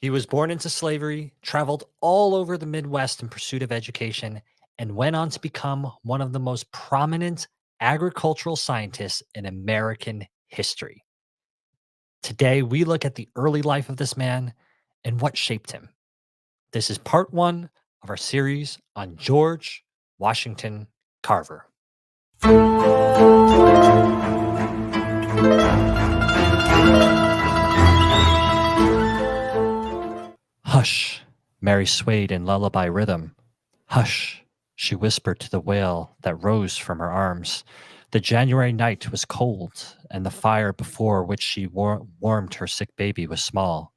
He was born into slavery, traveled all over the Midwest in pursuit of education, and went on to become one of the most prominent agricultural scientists in American history. Today, we look at the early life of this man and what shaped him. This is part one of our series on George Washington Carver. Hush, Mary swayed in lullaby rhythm. Hush, she whispered to the wail that rose from her arms. The January night was cold, and the fire before which she warmed her sick baby was small.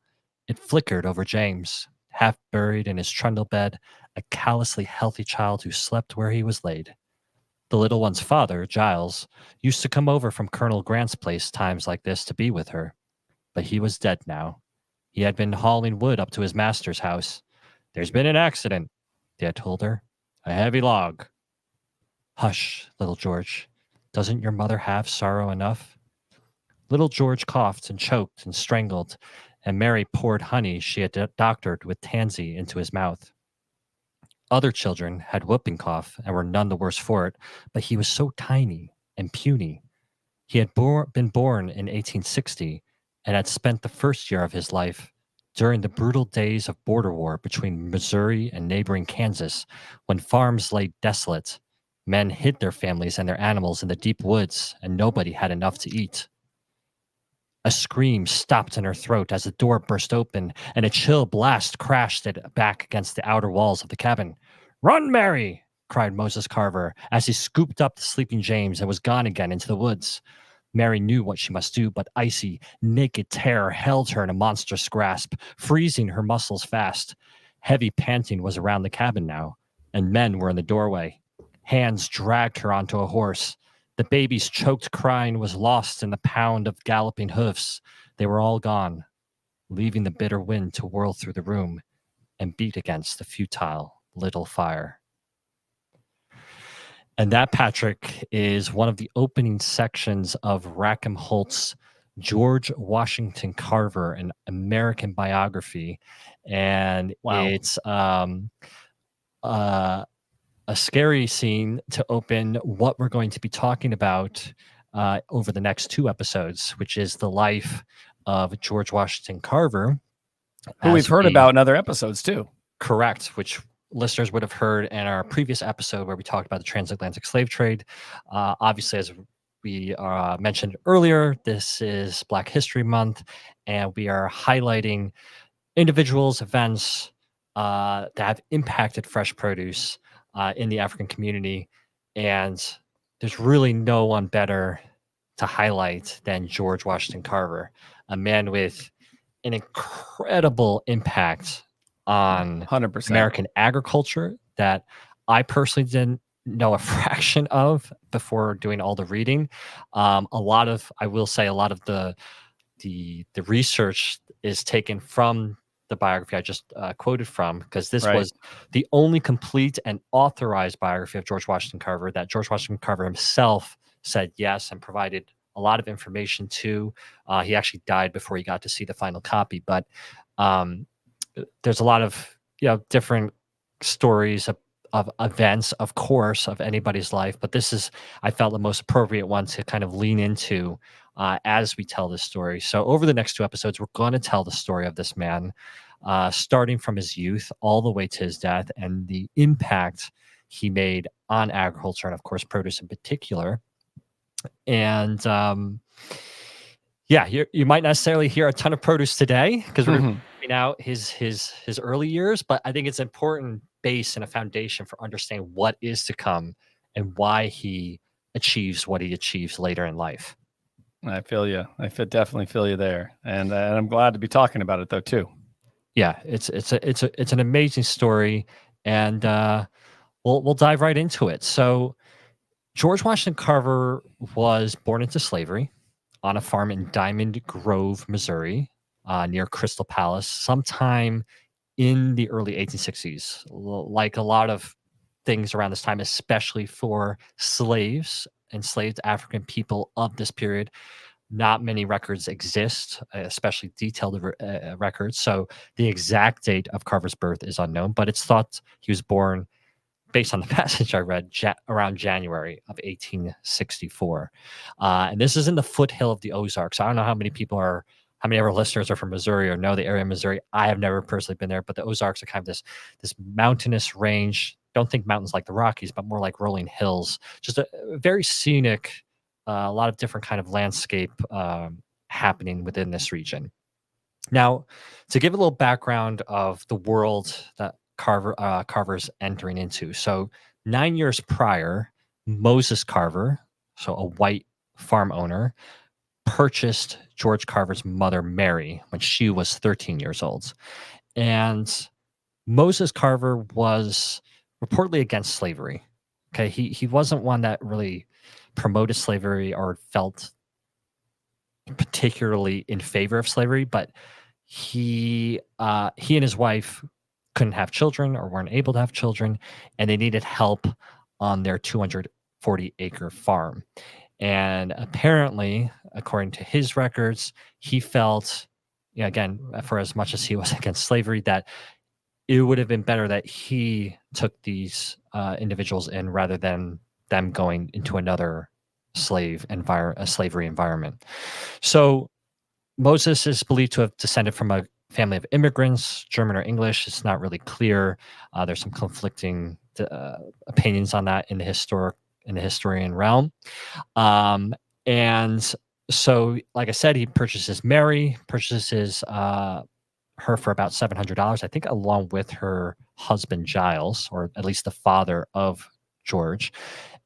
It flickered over James, half buried in his trundle bed, a callously healthy child who slept where he was laid. The little one's father, Giles, used to come over from Colonel Grant's place times like this to be with her, but he was dead now. He had been hauling wood up to his master's house. "There's been an accident," Dad told her. "A heavy log." "Hush, little George. Doesn't your mother have sorrow enough?" Little George coughed and choked and strangled, and Mary poured honey she had doctored with tansy into his mouth. Other children had whooping cough and were none the worse for it, but he was so tiny and puny. He had been born in 1860 and had spent the first year of his life during the brutal days of border war between Missouri and neighboring Kansas, when farms lay desolate. Men hid their families and their animals in the deep woods, and nobody had enough to eat. A scream stopped in her throat as the door burst open, and a chill blast crashed it back against the outer walls of the cabin. "Run, Mary!" cried Moses Carver as he scooped up the sleeping James and was gone again into the woods. Mary knew what she must do, but icy, naked terror held her in a monstrous grasp, freezing her muscles fast. Heavy panting was around the cabin now, and men were in the doorway. Hands dragged her onto a horse. The baby's choked crying was lost in the pound of galloping hoofs. They were all gone, leaving the bitter wind to whirl through the room and beat against the futile little fire. And that, Patrick, is one of the opening sections of Rackham Holt's George Washington Carver, an American biography. And Wow. it's a scary scene to open what we're going to be talking about over the next two episodes, which is the life of George Washington Carver. Who we've heard about in other episodes too. Correct, which listeners would have heard in our previous episode where we talked about the transatlantic slave trade. Obviously, as we mentioned earlier, this is Black History Month, and we are highlighting individuals, events that have impacted fresh produce in the African community. And there's really no one better to highlight than George Washington Carver, a man with an incredible impact on 100%. American agriculture that I personally didn't know a fraction of before doing all the reading. I will say a lot of the research is taken from the biography I just quoted from, because this was the only complete and authorized biography of George Washington Carver that George Washington Carver himself said yes and provided a lot of information to. He actually died before he got to see the final copy, but there's a lot of different stories of events, of course, of anybody's life, but this is, I felt, the most appropriate one to kind of lean into as we tell this story. So over the next two episodes, we're going to tell the story of this man, starting from his youth all the way to his death, and the impact he made on agriculture and, of course, produce in particular. And you might necessarily hear a ton of produce today because we're pointing out his early years, but I think it's an important base and a foundation for understanding what is to come and why he achieves what he achieves later in life. I feel you. Definitely feel you there, and I'm glad to be talking about it though too. Yeah, it's an amazing story, and we'll dive right into it. So, George Washington Carver was born into slavery on a farm in Diamond Grove, Missouri, near Crystal Palace, sometime in the early 1860s. Like a lot of things around this time, especially for enslaved African people of this period, not many records exist, especially detailed records. So the exact date of Carver's birth is unknown, but it's thought he was born, based on the passage I read, around January of 1864. And this is in the foothill of the Ozarks. I don't know how many of our listeners are from Missouri or know the area of Missouri. I have never personally been there, but the Ozarks are kind of this mountainous range. Don't think mountains like the Rockies, but more like rolling hills. Just a very scenic, a lot of different kind of landscape happening within this region. Now, to give a little background of the world that Carver's entering into. So 9 years prior, Moses Carver, so a white farm owner, purchased George Carver's mother, Mary, when she was 13 years old. And Moses Carver was reportedly against slavery. Okay, he wasn't one that really promoted slavery or felt particularly in favor of slavery, but he and his wife couldn't have children or weren't able to have children, and they needed help on their 240-acre farm. And apparently, according to his records, he felt, again, for as much as he was against slavery, that it would have been better that he took these individuals in rather than them going into another slavery environment. So Moses is believed to have descended from a family of immigrants, German or English. It's not really clear. There's some conflicting opinions on that in the historian realm. And so, like I said, he purchases her for about $700, I think, along with her husband Giles, or at least the father of George.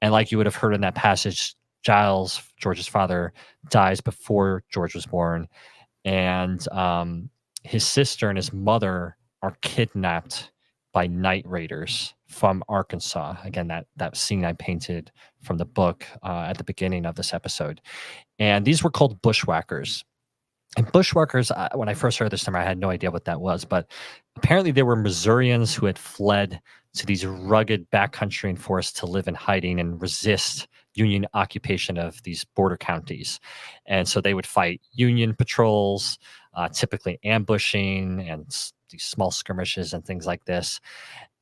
And like you would have heard in that passage, Giles, George's father, dies before George was born, and his sister and his mother are kidnapped by night raiders from Arkansas. Again, that scene I painted from the book at the beginning of this episode. And these were called bushwhackers. And bushwhackers, when I first heard this term, I had no idea what that was. But apparently they were Missourians who had fled to these rugged backcountry and forests to live in hiding and resist Union occupation of these border counties. And so they would fight Union patrols, typically ambushing and these small skirmishes and things like this.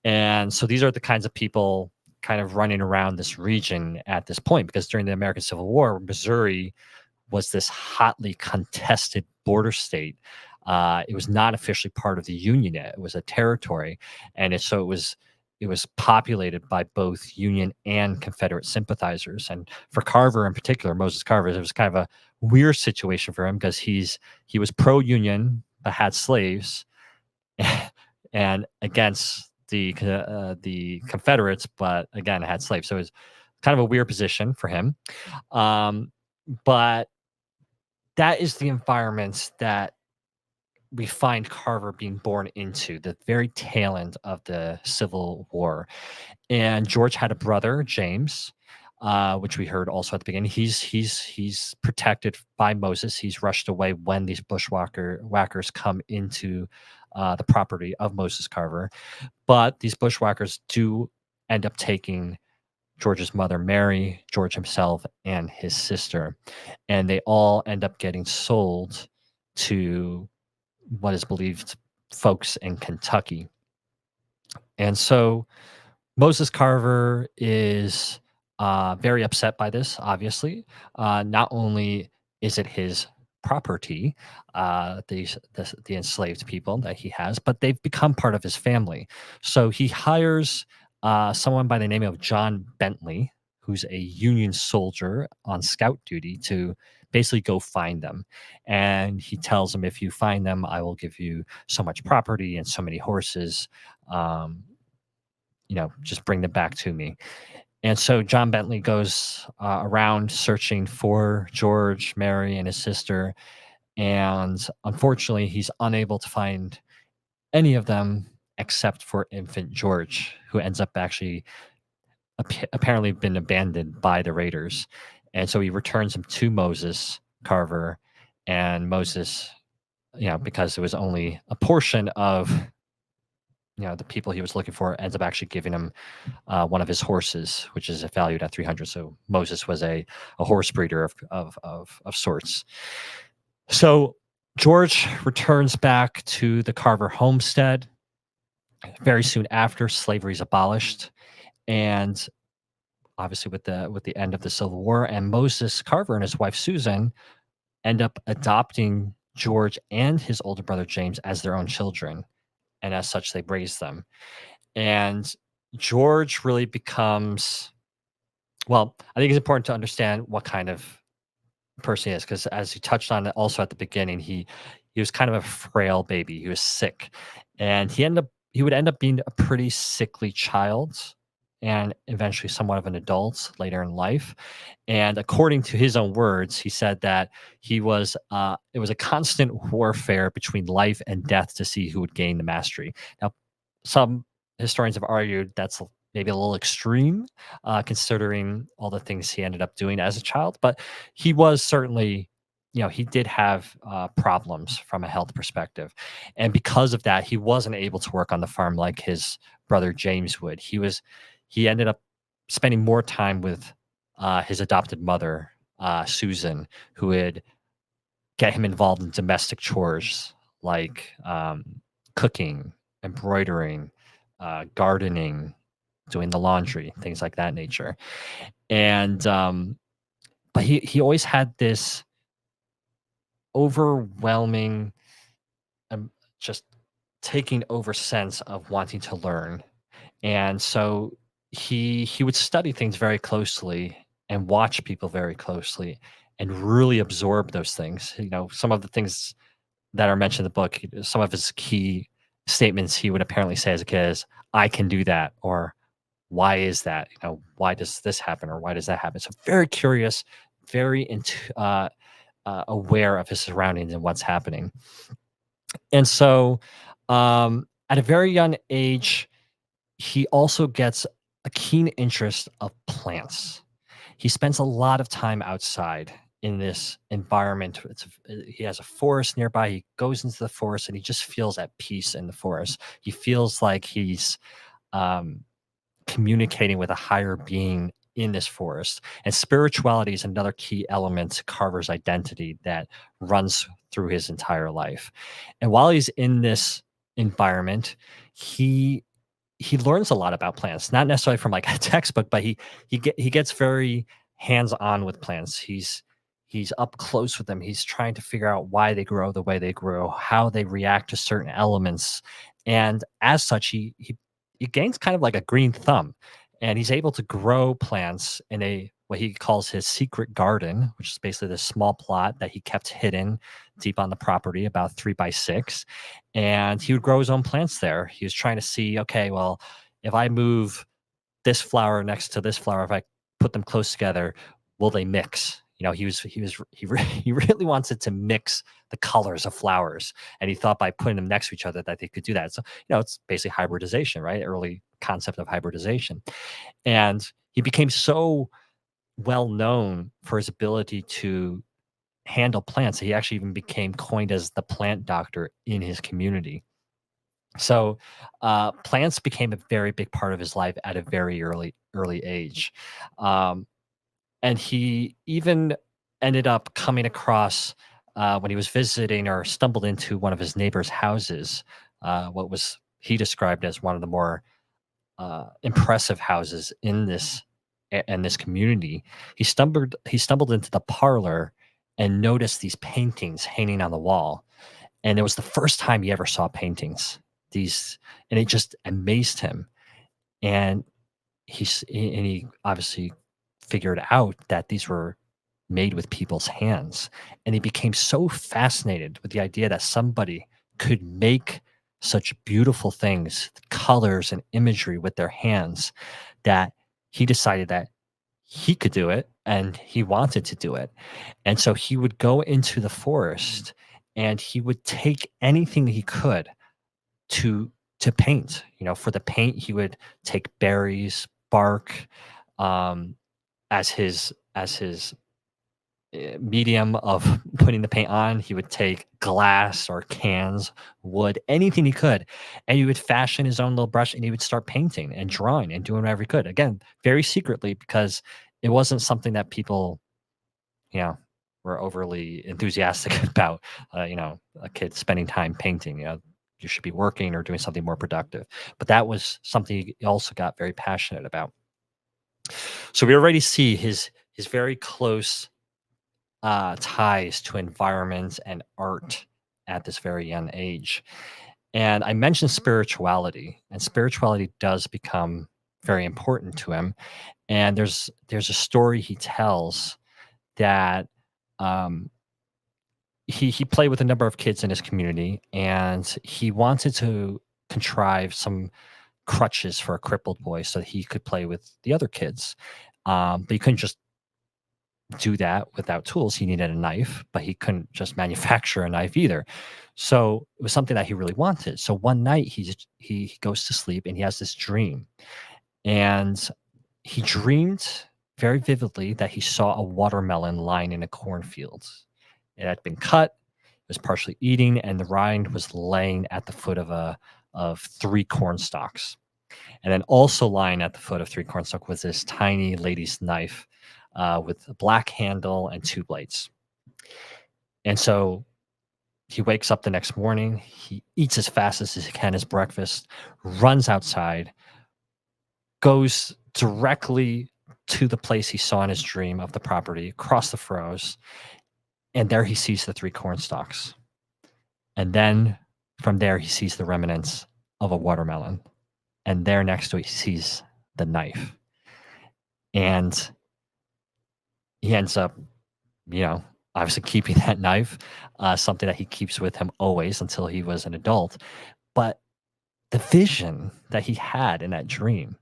And so these are the kinds of people kind of running around this region at this point, because during the American Civil War, Missouri was this hotly contested border state. It was not officially part of the Union yet. It was a territory. And it was populated by both Union and Confederate sympathizers. And for Carver in particular, Moses Carver, it was kind of a weird situation for him, because he was pro-Union but had slaves, and against the Confederates, but again had slaves. So it was kind of a weird position for him. But that is the environment that we find Carver being born into, the very tail end of the Civil War. And George had a brother, James, which we heard also at the beginning. He's protected by Moses. He's rushed away when these bushwhackers come into the property of Moses Carver. But these bushwhackers do end up taking George's mother, Mary, George himself, and his sister. And they all end up getting sold to what is believed folks in Kentucky. And so Moses Carver is very upset by this, obviously. Not only is it his property, the enslaved people that he has, but they've become part of his family. So he hires someone by the name of John Bentley, who's a Union soldier on scout duty, to basically go find them. And he tells him, if you find them, I will give you so much property and so many horses. Just bring them back to me. And so John Bentley goes around searching for George, Mary, and his sister. And unfortunately, he's unable to find any of them except for infant George, who ends up actually apparently been abandoned by the raiders. And so he returns him to Moses Carver, and Moses, because it was only a portion of the people he was looking for, ends up actually giving him one of his horses, which is valued at 300. So Moses was a horse breeder of sorts. So George returns back to the Carver homestead very soon after slavery is abolished, and obviously with the end of the Civil War. And Moses Carver and his wife Susan end up adopting George and his older brother James as their own children, and as such, they raise them. And George really becomes, well, I think it's important to understand what kind of person he is, because as you touched on it also at the beginning, he was kind of a frail baby. He was sick, and he would end up being a pretty sickly child, and eventually somewhat of an adult later in life. And according to his own words, he said that it was a constant warfare between life and death to see who would gain the mastery. Now, some historians have argued that's maybe a little extreme, considering all the things he ended up doing as a child. But he was certainly, he did have problems from a health perspective. And because of that, he wasn't able to work on the farm like his brother James would. He ended up spending more time with his adopted mother, Susan, who would get him involved in domestic chores like cooking, embroidering, gardening, doing the laundry, things like that nature. And but he always had this overwhelming, um, just taking over sense of wanting to learn. And so he would study things very closely and watch people very closely and really absorb those things. Some of the things that are mentioned in the book, some of his key statements he would apparently say as a kid is, "I can do that," or "Why is that?" "Why does this happen?" or "Why does that happen?" So very curious, very aware of his surroundings and what's happening. And so, at a very young age, he also gets a keen interest of plants. He spends a lot of time outside in this environment. He has a forest nearby. He goes into the forest and he just feels at peace in the forest. He feels like he's um, communicating with a higher being in this forest. And spirituality is another key element to Carver's identity that runs through his entire life. And while he's in this environment, he he learns a lot about plants, not necessarily from like a textbook, but he gets very hands-on with plants. He's up close with them. He's trying to figure out why they grow the way they grow, how they react to certain elements. And as such, he gains kind of like a green thumb, and he's able to grow plants in a what he calls his secret garden, which is basically this small plot that he kept hidden deep on the property, about 3 by 6. And he would grow his own plants there. He was trying to see, okay, well, if I move this flower next to this flower, if I put them close together, will they mix? He really wanted to mix the colors of flowers, and he thought by putting them next to each other that they could do that. So it's basically hybridization, right? Early concept of hybridization. And he became so well known for his ability to handle plants. He actually even became coined as the plant doctor in his community. So plants became a very big part of his life at a very early age. Um, and he even ended up coming across, when he was visiting or stumbled into one of his neighbor's houses, what was he described as one of the more impressive houses in this community. He stumbled into the parlor and noticed these paintings hanging on the wall, and it was the first time he ever saw paintings. These and it just amazed him, and he obviously figured out that these were made with people's hands, and he became so fascinated with the idea that somebody could make such beautiful things, colors and imagery with their hands, that he decided that he could do it and he wanted to do it. And so he would go into the forest and he would take anything he could to paint. For the paint, he would take berries, bark, um, as his medium of putting the paint on. He would take glass or cans, wood, anything he could, and he would fashion his own little brush and he would start painting and drawing and doing whatever he could. Again, very secretly because it wasn't something that people, you know, were overly enthusiastic about. A kid spending time painting. You should be working or doing something more productive. But that was something he also got very passionate about. So we already see his very close ties to environment and art at this very young age. And I mentioned spirituality, and spirituality does become very important to him. And there's a story he tells that um, he played with a number of kids in his community, and he wanted to contrive some crutches for a crippled boy so that he could play with the other kids. But he couldn't just do that without tools. He needed a knife, but he couldn't just manufacture a knife either. So it was something that he really wanted. So one night he goes to sleep and he has this dream. And he dreamed very vividly that he saw a watermelon lying in a cornfield. It had been cut, it was partially eating, and the rind was laying at the foot of three corn stalks. And then also lying at the foot of three cornstalk was this tiny lady's knife with a black handle and two blades. And so he wakes up the next morning. He eats as fast as he can his breakfast, runs outside, goes directly to the place he saw in his dream of the property, across the furrows, and there he sees the three cornstalks. And then from there, he sees the remnants of a watermelon. And there next to it, he sees the knife. And he ends up, obviously keeping that knife, something that he keeps with him always until he was an adult. But the vision that he had in that dream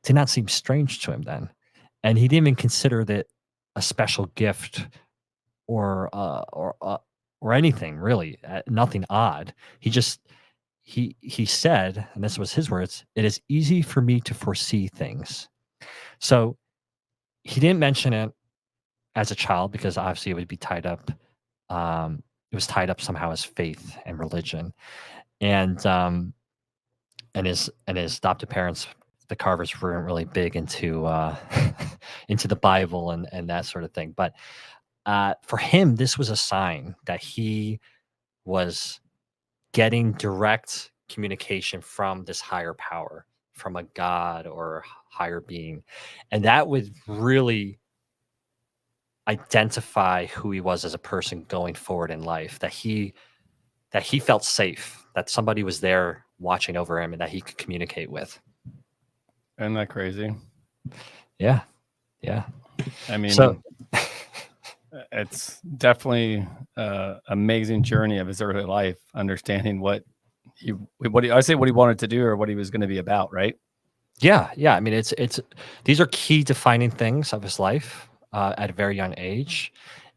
did not seem strange to him then. And he didn't even consider that a special gift or anything really, nothing odd. He said, and this was his words, "It is easy for me to foresee things." So he didn't mention it as a child because obviously it would be tied up. It was tied up somehow as faith and religion, and his adopted parents, the Carvers, weren't really big into into the Bible and that sort of thing. But for him, this was a sign that he was getting direct communication from this higher power, from a god or higher being. And that would really identify who he was as a person going forward in life, that he felt safe, that somebody was there watching over him and that he could communicate with. Isn't that crazy? Yeah. Yeah. I mean, So it's definitely amazing journey of his early life, understanding what he wanted to do or what he was going to be about, right? yeah, I mean, it's these are key defining things of his life at a very young age.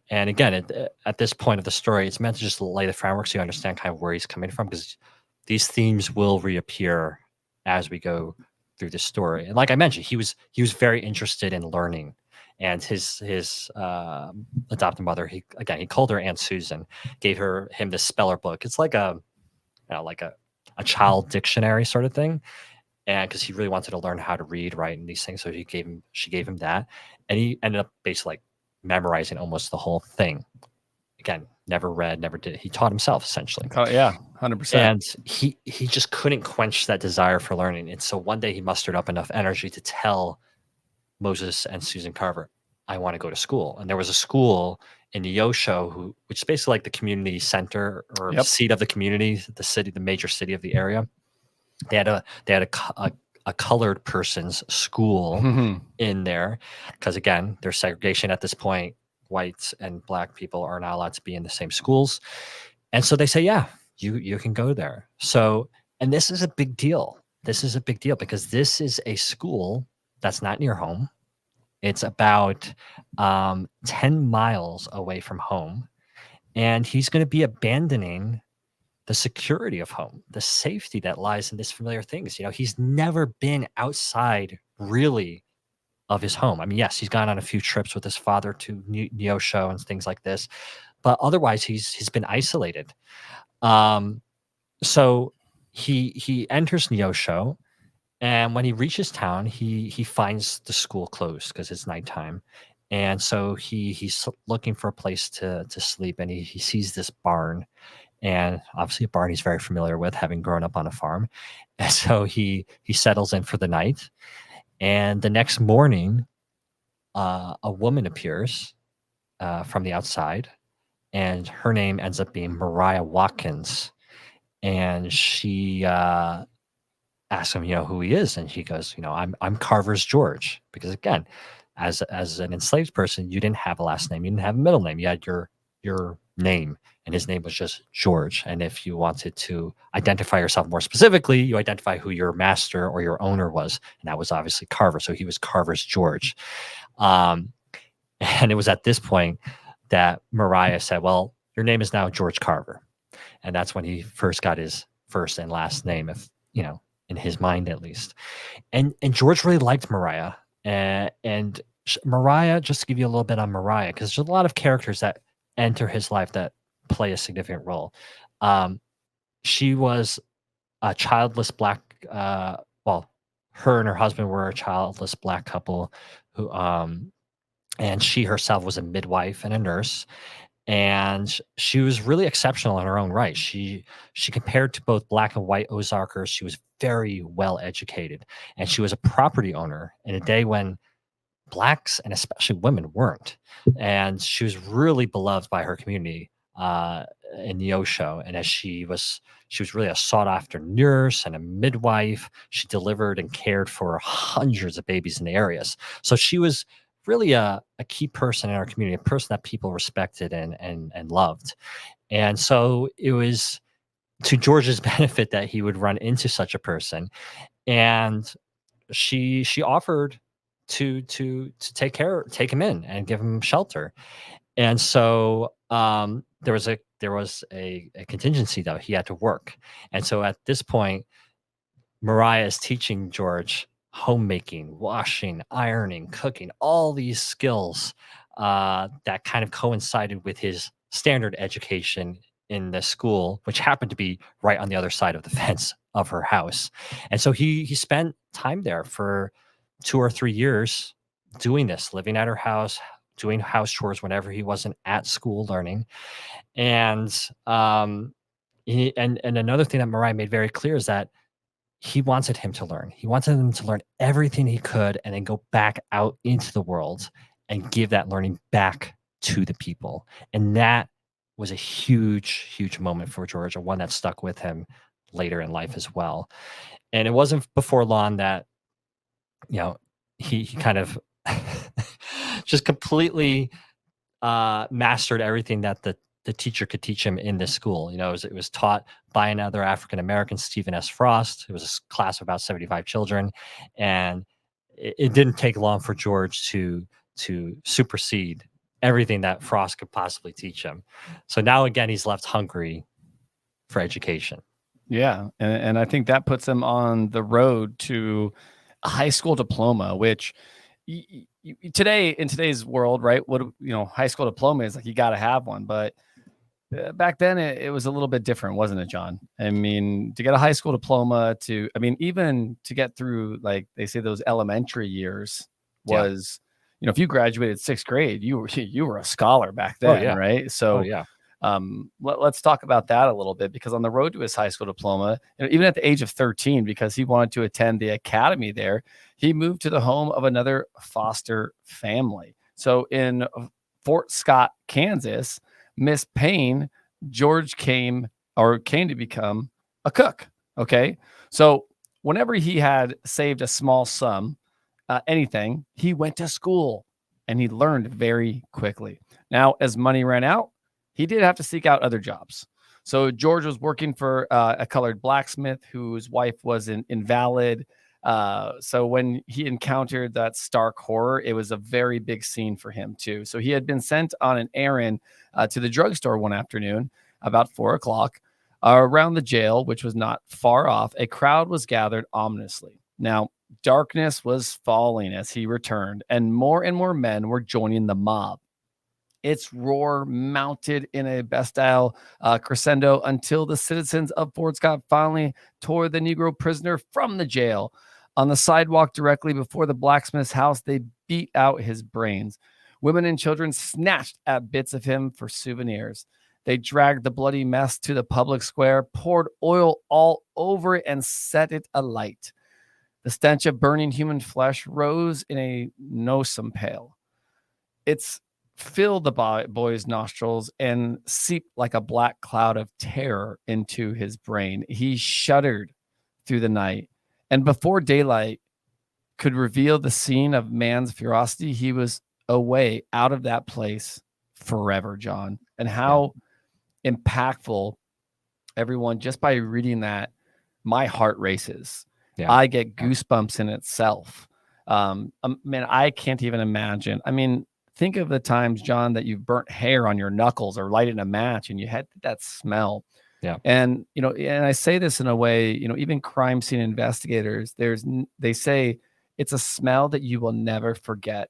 And again, at this point of the story, it's meant to just lay the framework so you understand kind of where he's coming from, because these themes will reappear as we go through the story. And like I mentioned, he was very interested in learning. And his adopted mother, he called her Aunt Susan, gave him this speller book. It's like a child dictionary sort of thing. And because he really wanted to learn how to read, write, and these things, so she gave him that, and he ended up basically like memorizing almost the whole thing. Again, never read, never did. He taught himself essentially. Yeah, 100%. And he just couldn't quench that desire for learning. And so one day he mustered up enough energy to tell Moses and Susan Carver, "I want to go to school." And there was a school in Neosho, which is basically like the community center or seat of the community, the major city of the area. They had a colored person's school in there because, again, there's segregation at this point. Whites and black people are not allowed to be in the same schools. And so they say, yeah, you can go there. So, and this is a big deal. This is a big deal because this is a school that's not near home. It's about 10 miles away from home. And he's going to be abandoning the security of home, the safety that lies in this familiar things. He's never been outside really of his home. I mean, yes, he's gone on a few trips with his father to Neosho and things like this, but otherwise he's been isolated. Um, so he enters Neosho, and when he reaches town, he finds the school closed because it's nighttime, and so he's looking for a place to sleep, and he sees this barn, and obviously a barn he's very familiar with, having grown up on a farm, and so he settles in for the night, and the next morning, a woman appears from the outside, and her name ends up being Mariah Watkins, and she asks him, who he is, and he goes, I'm Carver's George, because again, as an enslaved person, you didn't have a last name, you didn't have a middle name, you had your name, and his name was just George. And if you wanted to identify yourself more specifically, you identify who your master or your owner was, and that was obviously Carver. So he was Carver's George. Um, and it was at this point that Mariah said, "Well, your name is now George Carver," and that's when he first got his first and last name, if in his mind at least. And George really liked Mariah, and Mariah. Just to give you a little bit on Mariah, because there's a lot of characters that enter his life that play a significant role. Um, she was a childless black. Well, her and her husband were a childless black couple who, and she herself was a midwife and a nurse, and she was really exceptional in her own right. She compared to both black and white Ozarkers. She was very well educated, and she was a property owner in a day when blacks and especially women weren't. And she was really beloved by her community in Neosho. And as she was really a sought after nurse and a midwife. She delivered and cared for hundreds of babies in the areas. So she was really a key person in our community, a person that people respected and loved. And so it was to George's benefit that he would run into such a person. And she offered to take him in and give him shelter. And so there was a contingency, though. He had to work. And so at this point, Mariah is teaching George homemaking, washing, ironing, cooking, all these skills that kind of coincided with his standard education in the school, which happened to be right on the other side of the fence of her house. And so he spent time there for 2 or 3 years doing this, living at her house, doing house chores whenever he wasn't at school learning. And and another thing that Mariah made very clear is that he wanted him to learn. He wanted him to learn everything he could and then go back out into the world and give that learning back to the people. And that was a huge, huge moment for George, and one that stuck with him later in life as well. And it wasn't before long that, he kind of just completely mastered everything that the teacher could teach him in this school. It was taught by another African American, Stephen S. Frost. It was a class of about 75 children, and it didn't take long for George to supersede everything that Frost could possibly teach him. So now again, he's left hungry for education. Yeah, and I think that puts him on the road to a high school diploma, which today, in today's world, right? What high school diploma is like, you got to have one, but back then it was a little bit different, wasn't it, John? I mean, to get a high school diploma, even to get through, like they say, those elementary years was, if you graduated sixth grade, you were a scholar back then, right? So yeah. Let's talk about that a little bit, because on the road to his high school diploma, even at the age of 13, because he wanted to attend the academy there, he moved to the home of another foster family. So in Fort Scott, Kansas, Miss Payne, George came to become a cook. Okay. So whenever he had saved a small sum, anything, he went to school and he learned very quickly. Now, as money ran out, he did have to seek out other jobs. So George was working for a colored blacksmith whose wife was an invalid. So when he encountered that stark horror, it was a very big scene for him too. So he had been sent on an errand to the drugstore one afternoon about 4:00. Around the jail, which was not far off, a crowd was gathered ominously. Now, Darkness was falling as he returned, and more men were joining the mob. Its roar mounted in a bestial crescendo until the citizens of Fort Scott finally tore the Negro prisoner from the jail. On the sidewalk directly before the blacksmith's house, they beat out his brains. Women and children snatched at bits of him for souvenirs. They dragged the bloody mess to the public square, poured oil all over it, and set it alight. The stench of burning human flesh rose in a noisome pail. It's filled the boy's nostrils and seeped like a black cloud of terror into his brain. He shuddered through the night, and before daylight could reveal the scene of man's ferocity, he was away out of that place forever, John. And how impactful, everyone, just by reading that, my heart races. Yeah. I get goosebumps in itself. Man, I can't even imagine. I mean, think of the times, John, that you've burnt hair on your knuckles or lighted a match and you had that smell. Yeah. And, and I say this in a way, even crime scene investigators, they say it's a smell that you will never forget.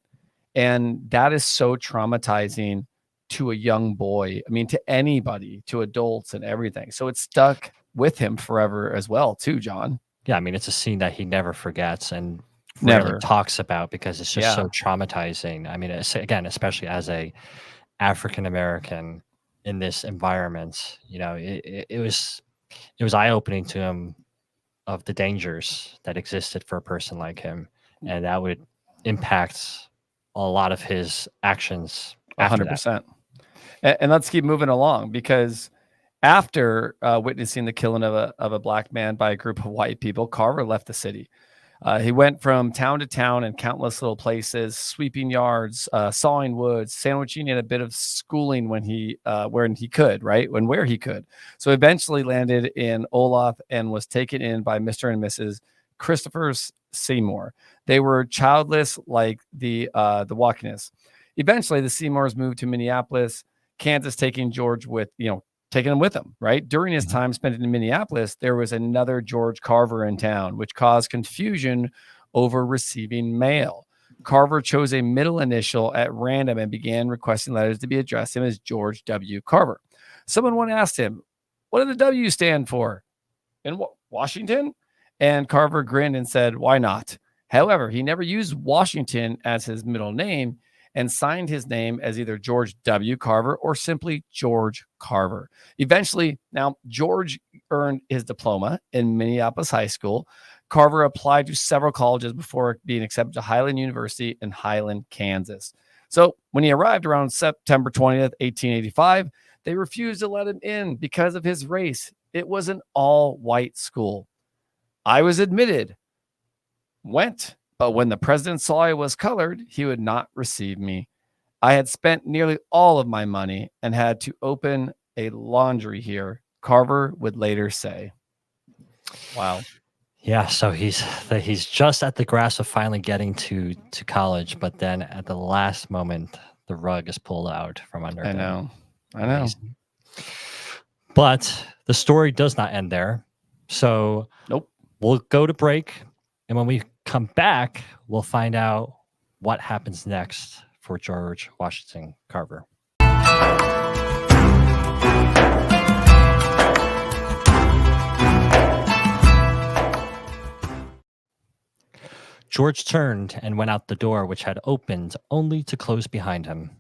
And that is so traumatizing to a young boy. I mean, to anybody, to adults and everything. So it's stuck with him forever as well, too, John. Yeah. I mean, it's a scene that he never forgets and never talks about because it's just so traumatizing. I mean, again, especially as a African-American in this environment, it was eye-opening to him of the dangers that existed for a person like him. And that would impact a lot of his actions. 100%. And let's keep moving along, because after witnessing the killing of a black man by a group of white people, Carver left the city. He went from town to town in countless little places, sweeping yards, sawing wood, sandwiching in a bit of schooling when he could, right? Where he could. So eventually landed in Olaf and was taken in by Mr. and Mrs. Christopher Seymour. They were childless like the Watkins. Eventually, the Seymours moved to Minneapolis, Kansas, taking George taking him with him, right? During his time spent in Minneapolis, there was another George Carver in town, which caused confusion over receiving mail. Carver chose a middle initial at random and began requesting letters to be addressed to him as George W. Carver. Someone once asked him, "What did the W stand for?" "In Washington?" And Carver grinned and said, "Why not?" However, he never used Washington as his middle name and signed his name as either George W. Carver or simply George Carver. Eventually, now George earned his diploma in Minneapolis High School. Carver applied to several colleges before being accepted to Highland University in Highland, Kansas. So when he arrived around September 20th, 1885, they refused to let him in because of his race. It was an all-white school. "I was admitted, went, but when the president saw I was colored, he would not receive me. I had spent nearly all of my money and had to open a laundry here," Carver would later say. Wow. Yeah, so he's just at the grasp of finally getting to college, but then at the last moment, the rug is pulled out from under him. I know. But the story does not end there. So nope. We'll go to break, and when we come back, we'll find out what happens next for George Washington Carver. George turned and went out the door, which had opened only to close behind him.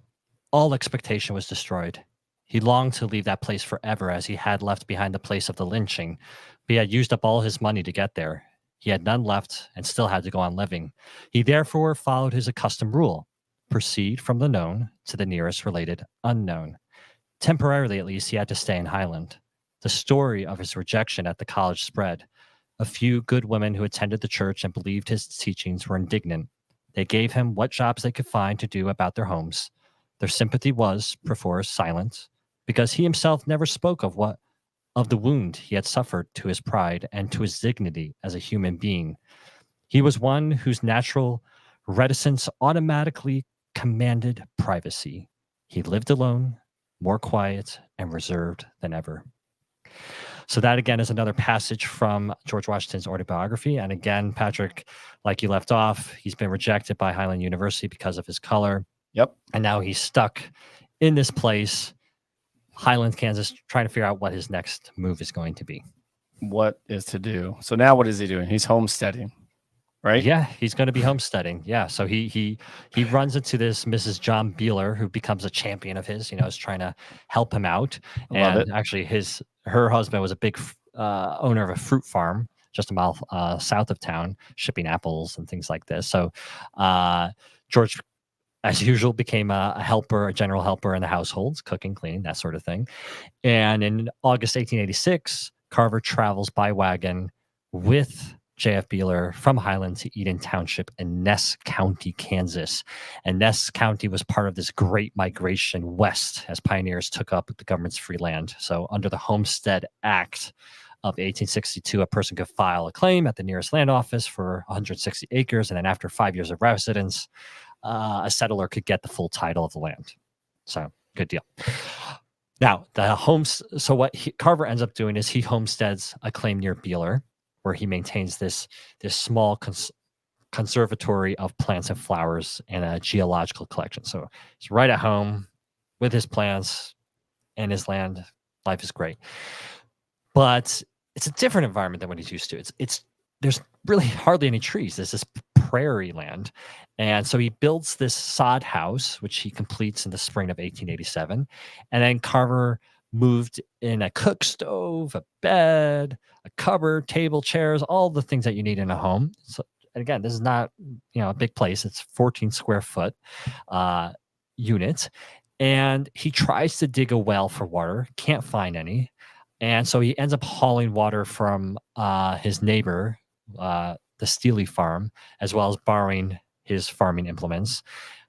All expectation was destroyed. He longed to leave that place forever, as he had left behind the place of the lynching, but he had used up all his money to get there. He had none left and still had to go on living. He therefore followed his accustomed rule: proceed from the known to the nearest related unknown. Temporarily, at least, he had to stay in Highland. The story of his rejection at the college spread. A few good women who attended the church and believed his teachings were indignant. They gave him what jobs they could find to do about their homes. Their sympathy was, perforce, silent, because he himself never spoke of the wound he had suffered to his pride and to his dignity as a human being. He was one whose natural reticence automatically commanded privacy. He lived alone, more quiet and reserved than ever. So that again is another passage from George Washington's autobiography. And again, Patrick, like you left off, he's been rejected by Highland University because of his color. Yep. And now he's stuck in this place, Highland, Kansas, trying to figure out what his next move is going to be. What is to do? So now what is he doing? He's homesteading, right? Yeah, he's going to be homesteading. Yeah, so he runs into this Mrs. John Beeler, who becomes a champion of his. Is trying to help him out. Love And it. actually, her husband was a big owner of a fruit farm just a mile south of town, shipping apples and things like this. So George, as usual, became a helper, a general helper in the households, cooking, cleaning, that sort of thing. And in August 1886, Carver travels by wagon with J.F. Beeler from Highland to Eden Township in Ness County, Kansas. And Ness County was part of this great migration west as pioneers took up the government's free land. So under the Homestead Act of 1862, a person could file a claim at the nearest land office for 160 acres. And then after 5 years of residence, a settler could get the full title of the land. So good deal. Now, so what Carver ends up doing is he homesteads a claim near Beeler, where he maintains this small conservatory of plants and flowers and a geological collection. So he's right at home with his plants and his land. Life is great. But it's a different environment than what he's used to. There's really hardly any trees. There's this prairie land. And so he builds this sod house, which he completes in the spring of 1887. And then Carver moved in a cook stove, a bed, a cupboard, table, chairs, all the things that you need in a home. So again, this is not a big place. It's 14 square foot unit. And he tries to dig a well for water, can't find any. And so he ends up hauling water from his neighbor, the Steely farm, as well as borrowing his farming implements,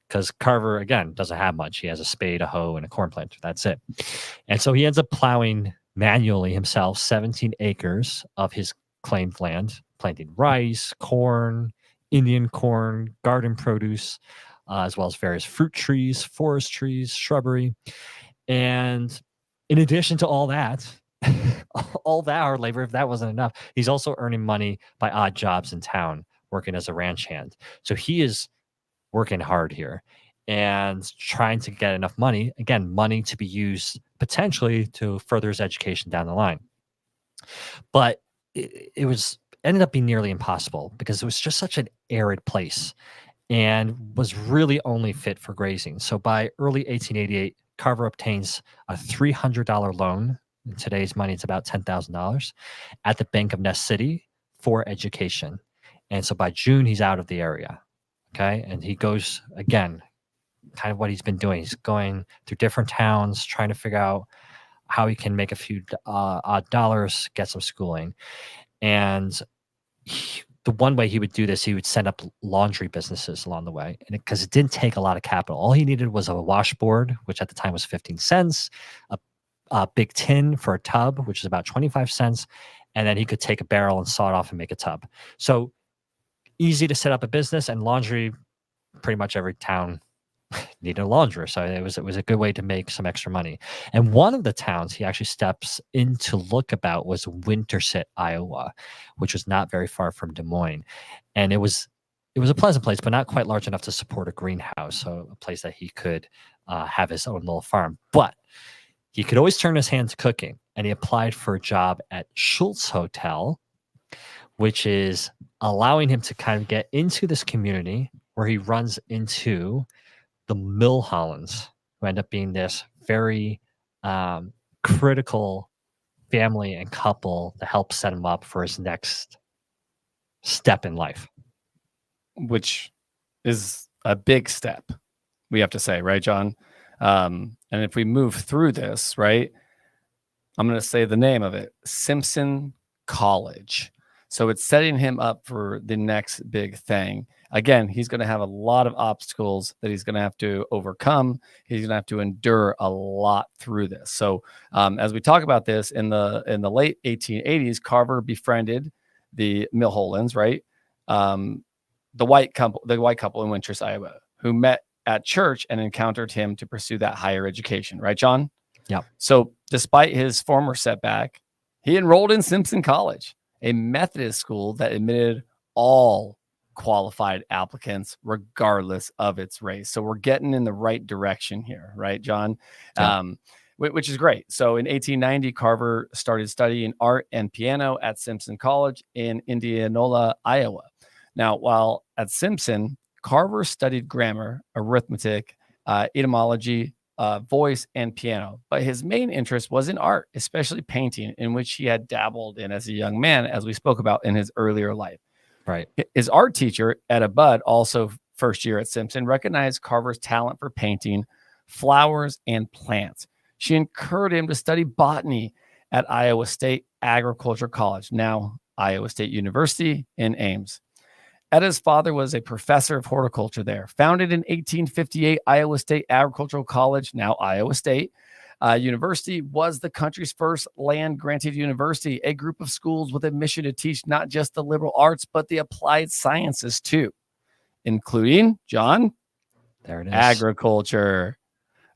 because Carver, again, doesn't have much. He has a spade, a hoe, and a corn planter. That's it. And so he ends up plowing manually himself 17 acres of his claimed land, planting rice, corn, Indian corn, garden produce, as well as various fruit trees, forest trees, shrubbery. And in addition to all that, all that hard labor, if that wasn't enough, he's also earning money by odd jobs in town, working as a ranch hand. So he is working hard here and trying to get enough money, again, money to be used potentially to further his education down the line. But it ended up being nearly impossible because it was just such an arid place and was really only fit for grazing. So by early 1888, Carver obtains a $300 loan. In today's money, it's about $10,000 at the Bank of Ness City for education. And so by June, he's out of the area. Okay. And he goes again, kind of what he's been doing. He's going through different towns, trying to figure out how he can make a few odd dollars, get some schooling. And the one way he would do this, he would set up laundry businesses along the way, and because it didn't take a lot of capital. All he needed was a washboard, which at the time was 15 cents, a big tin for a tub, which is about 25 cents, and then he could take a barrel and saw it off and make a tub. So easy to set up a business, and laundry, pretty much every town needed a laundry. So it was a good way to make some extra money. And one of the towns he actually steps in to look about was Winterset, Iowa, which was not very far from Des Moines. And it was a pleasant place, but not quite large enough to support a greenhouse. So a place that he could have his own little farm. But he could always turn his hand to cooking. And he applied for a job at Schultz Hotel, which is allowing him to kind of get into this community where he runs into the Milhollands, who end up being this very critical family and couple to help set him up for his next step in life. Which is a big step, we have to say, right, John? And if we move through this, right, I'm going to say the name of it, Simpson College. So it's setting him up for the next big thing. Again, he's going to have a lot of obstacles that he's going to have to overcome. He's going to have to endure a lot through this. So as we talk about this in the late 1880s, Carver befriended the Milhollands, right? The white couple in Winters, Iowa, who met at church and encountered him to pursue that higher education, right, John? Yeah. So despite his former setback, He enrolled in Simpson College, a Methodist school that admitted all qualified applicants, regardless of its race. So we're getting in the right direction here, right, John? Yeah. Which is great. So in 1890, Carver started studying art and piano at Simpson College in Indianola, Iowa. Now, while at Simpson, Carver studied grammar, arithmetic, etymology, voice, and piano. But his main interest was in art, especially painting, in which he had dabbled in as a young man, as we spoke about in his earlier life. Right. His art teacher, Etta Budd, also first year at Simpson, recognized Carver's talent for painting flowers and plants. She encouraged him to study botany at Iowa State Agricultural College, now Iowa State University in Ames. Etta's father was a professor of horticulture there. Founded in 1858, Iowa State Agricultural College, now Iowa State University, was the country's first land-granted university, a group of schools with a mission to teach not just the liberal arts, but the applied sciences too, including, John, There it is. agriculture,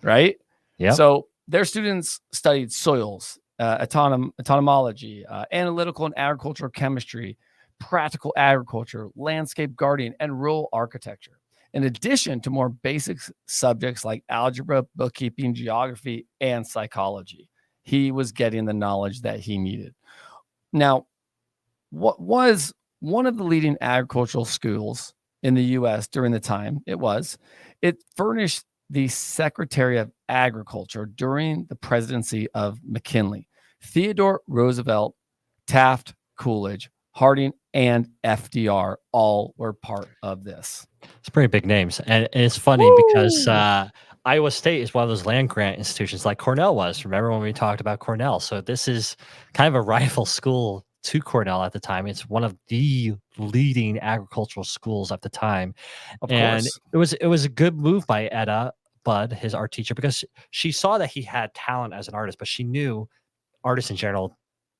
right? Yeah. So their students studied soils, entomology, analytical and agricultural chemistry, practical agriculture, landscape gardening, and rural architecture. In addition to more basic subjects like algebra, bookkeeping, geography, and psychology, he was getting the knowledge that he needed. Now, what was one of the leading agricultural schools in the U.S. during the time it furnished the Secretary of Agriculture during the presidency of McKinley, Theodore Roosevelt, Taft, Coolidge, Harding, and FDR all were part of this. It's pretty big names. And it's funny because Iowa State is one of those land grant institutions like Cornell was. Remember when we talked about Cornell? So this is kind of a rival school to Cornell at the time. It's one of the leading agricultural schools at the time. Of And course. it was a good move by Etta Budd, his art teacher, because she saw that he had talent as an artist, but she knew artists in general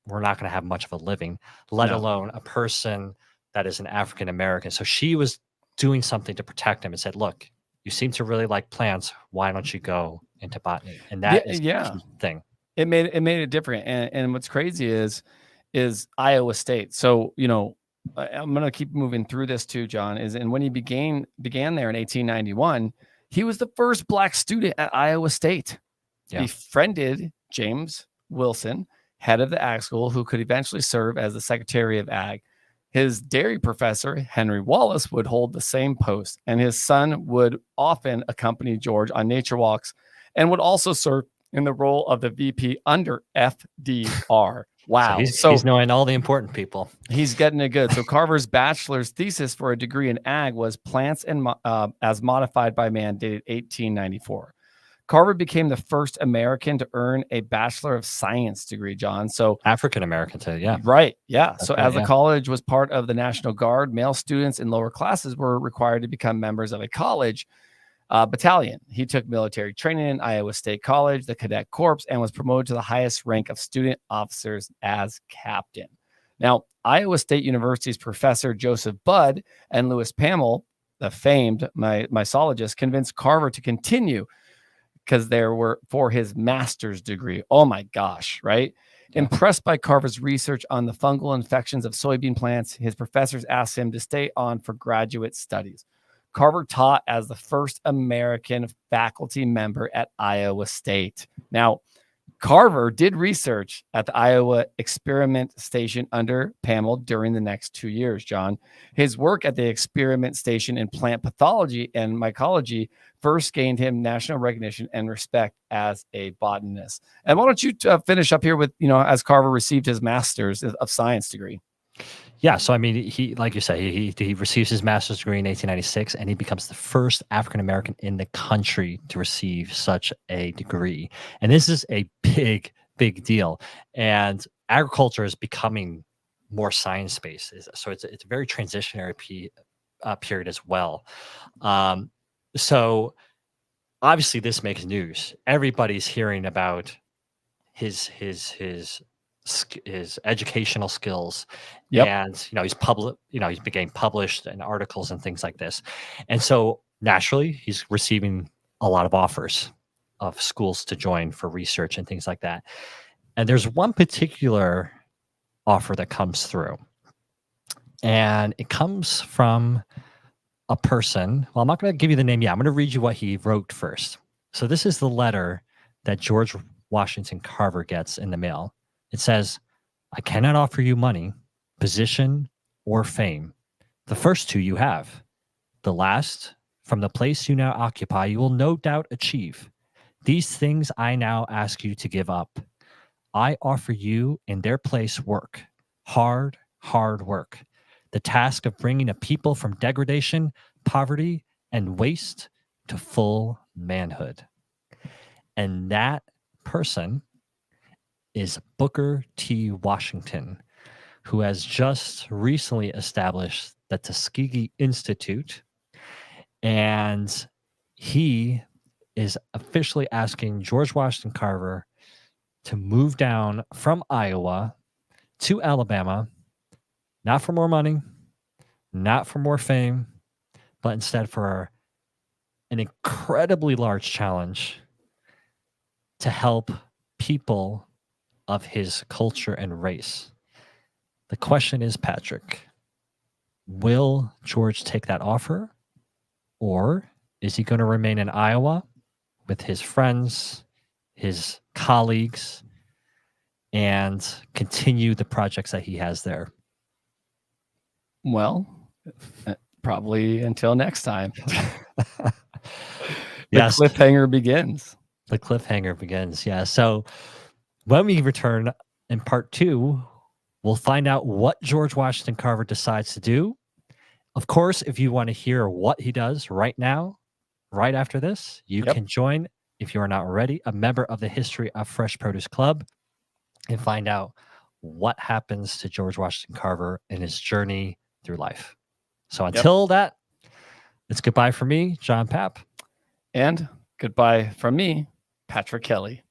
were not going to have much of a living, let alone a person that is an African American. So she was doing something to protect him and said, look, you seem to really like plants. Why don't you go into botany? And that is the thing. It made it different. And what's crazy is Iowa State. So, I'm going to keep moving through this too, John, and when he began there in 1891, he was the first Black student at Iowa State. Yeah. He befriended James Wilson, head of the ag school, who could eventually serve as the Secretary of Ag. His dairy professor, Henry Wallace, would hold the same post, and his son would often accompany George on nature walks and would also serve in the role of the VP under FDR. Wow. So he's knowing all the important people. He's getting it good. So Carver's bachelor's thesis for a degree in ag was Plants and as Modified by Man, dated 1894. Carver became the first American to earn a Bachelor of Science degree, John. So African American too, yeah. Right, yeah. That's so right, as the college was part of the National Guard, male students in lower classes were required to become members of a college battalion. He took military training in Iowa State College, the Cadet Corps, and was promoted to the highest rank of student officers as captain. Now, Iowa State University's Professor Joseph Budd and Louis Pamel, the famed mycologist, convinced Carver to continue because there were for his master's degree. Oh my gosh, right? Yeah. Impressed by Carver's research on the fungal infections of soybean plants, his professors asked him to stay on for graduate studies. Carver taught as the first American faculty member at Iowa State. Now, Carver did research at the Iowa Experiment Station under Pamel during the next 2 years, John. His work at the Experiment Station in plant pathology and mycology first gained him national recognition and respect as a botanist. And why don't you finish up here with, as Carver received his master's of science degree? Yeah, so I mean, he, like you said, he receives his master's degree in 1896, and he becomes the first African American in the country to receive such a degree. And this is a big, big deal. And agriculture is becoming more science-based, so it's a very transitionary period as well. So obviously, this makes news. Everybody's hearing about his educational skills. Yep. And he's being published in articles and things like this, and so naturally he's receiving a lot of offers of schools to join for research and things like that. And there's one particular offer that comes through. And it comes from a person. Well, I'm not going to give you the name yet. I'm going to read you what he wrote first. So this is the letter that George Washington Carver gets in the mail. It says, "I cannot offer you money, position, or fame. The first two you have. The last, from the place you now occupy, you will no doubt achieve. These things I now ask you to give up. I offer you in their place work, hard, hard work, the task of bringing a people from degradation, poverty, and waste to full manhood." And that person is Booker T. Washington, who has just recently established the Tuskegee Institute. And he is officially asking George Washington Carver to move down from Iowa to Alabama, not for more money, not for more fame, but instead for an incredibly large challenge to help people of his culture and race. The question is, Patrick, will George take that offer, or is he going to remain in Iowa with his friends, his colleagues, and continue the projects that he has there? Well, probably until next time. Yes. Cliffhanger begins. The cliffhanger begins. Yeah. So when we return in part 2, we'll find out what George Washington Carver decides to do. Of course, if you want to hear what he does right now, right after this, you can join, if you are not already, a member of the History of Fresh Produce Club, and find out what happens to George Washington Carver in his journey through life. So until that, it's goodbye from me, John Papp. And goodbye from me, Patrick Kelly.